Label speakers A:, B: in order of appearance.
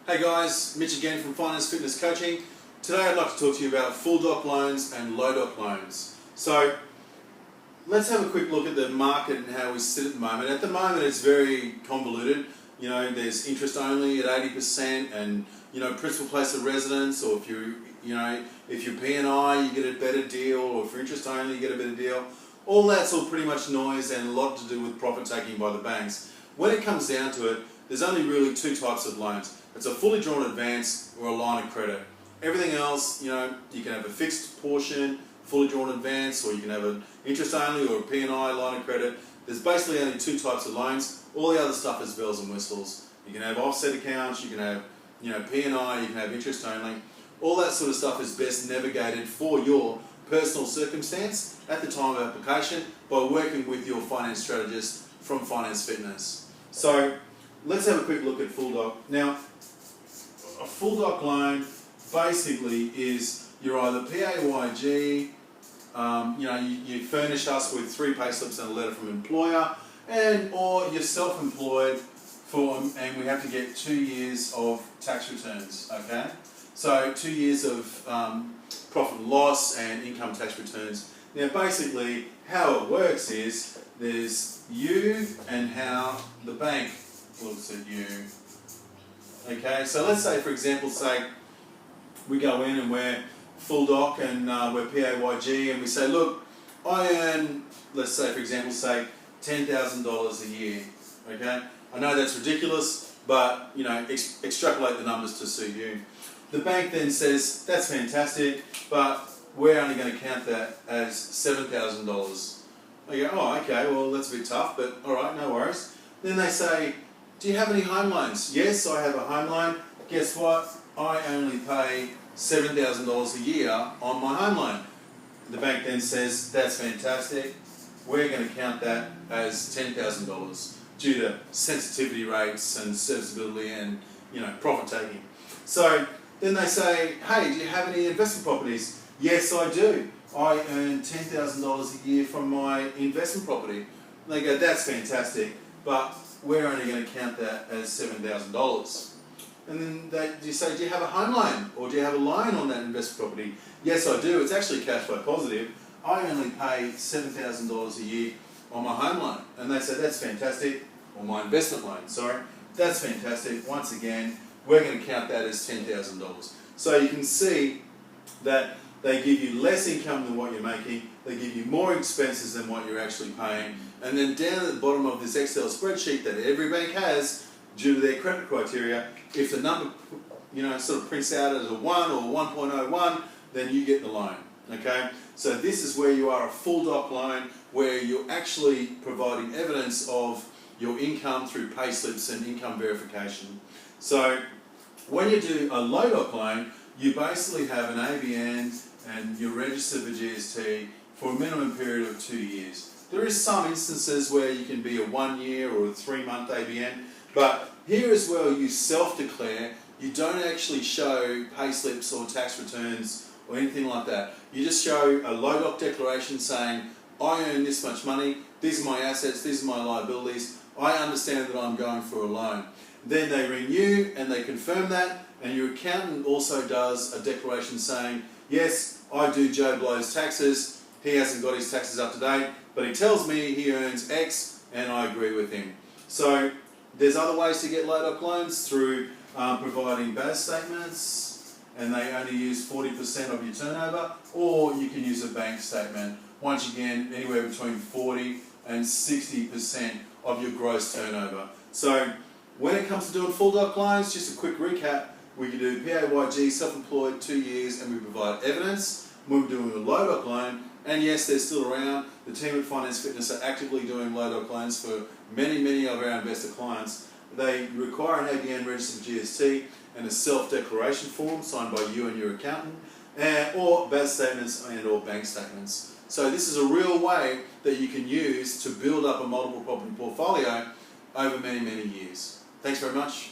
A: Hey guys, Mitch again from Finance Fitness Coaching. Today I'd like to talk to you about full doc loans and low doc loans. So let's have a quick look at the market and how we sit at the moment. At the moment it's very convoluted. You know, there's interest only at 80% and principal place of residence, or if you're P&I you get a better deal, or if you're interest only you get a better deal. All that's all pretty much noise and a lot to do with profit taking by the banks. When it comes down to it, there's only really two types of loans. It's a fully drawn advance or a line of credit. Everything else, you can have a fixed portion, fully drawn advance, or you can have an interest only or a P&I line of credit. There's basically only two types of loans. All the other stuff is bells and whistles. You can have offset accounts, you can have P&I, you can have interest only. All that sort of stuff is best navigated for your personal circumstance at the time of application by working with your finance strategist from Finance Fitness. So let's have a quick look at full doc. Now, a full doc loan basically is you're either PAYG, you furnish us with 3 payslips and a letter from employer, or you're self-employed and we have to get 2 years of tax returns. Okay, so 2 years of profit and loss and income tax returns. Now, basically, how it works is there's you and how the bank looks at you. Okay, so let's say, for example's sake, we go in and we're full doc and we're PAYG, and we say, look, I earn, let's say, for example's sake, $10,000 a year. Okay, I know that's ridiculous, but extrapolate the numbers to suit you. The bank then says, that's fantastic, but we're only going to count that as $7,000. I go, oh, okay, well, that's a bit tough, but all right, no worries. Then they say, do you have any home loans? Yes, I have a home loan. Guess what? I only pay $7,000 a year on my home loan. The bank then says, that's fantastic. We're going to count that as $10,000 due to sensitivity rates and serviceability and profit taking. So then they say, hey, do you have any investment properties? Yes, I do. I earn $10,000 a year from my investment property. And they go, that's fantastic, but we're only going to count that as $7,000. And then you say, do you have a home loan, or do you have a loan on that investment property? Yes, I do. It's actually cash flow positive. I only pay $7,000 a year on my home loan. And they say, that's fantastic, or my investment loan, sorry. That's fantastic. Once again, we're going to count that as $10,000. So you can see that they give you less income than what you're making, they give you more expenses than what you're actually paying, and then down at the bottom of this Excel spreadsheet that every bank has, due to their credit criteria, if the number sort of prints out as a 1 or 1.01, then you get the loan. Okay, so this is where you are a full doc loan, where you're actually providing evidence of your income through pay slips and income verification. So when you do a low doc loan, you basically have an ABN and you're registered for GST for a minimum period of 2 years. There is some instances where you can be a 1 year or a 3-month ABN, but here is where you self-declare. You don't actually show pay slips or tax returns or anything like that. You just show a low doc declaration saying, I earn this much money, these are my assets, these are my liabilities, I understand that I'm going for a loan. Then they ring you and they confirm that, and your accountant also does a declaration saying, yes, I do Joe Blow's taxes, he hasn't got his taxes up to date, but he tells me he earns X and I agree with him. So there's other ways to get low doc loans through providing BAS statements, and they only use 40% of your turnover, or you can use a bank statement, once again anywhere between 40 and 60% of your gross turnover. So when it comes to doing full doc loans, just a quick recap, we can do PAYG, self-employed, 2 years, and we provide evidence. When we're doing a low doc loan, and yes, they're still around, the team at Finance Fitness are actively doing low doc loans for many of our investor clients. They require an ABN registered for GST and a self-declaration form signed by you and your accountant, or BAS statements and or bank statements. So this is a real way that you can use to build up a multiple property portfolio over many years. Thanks very much.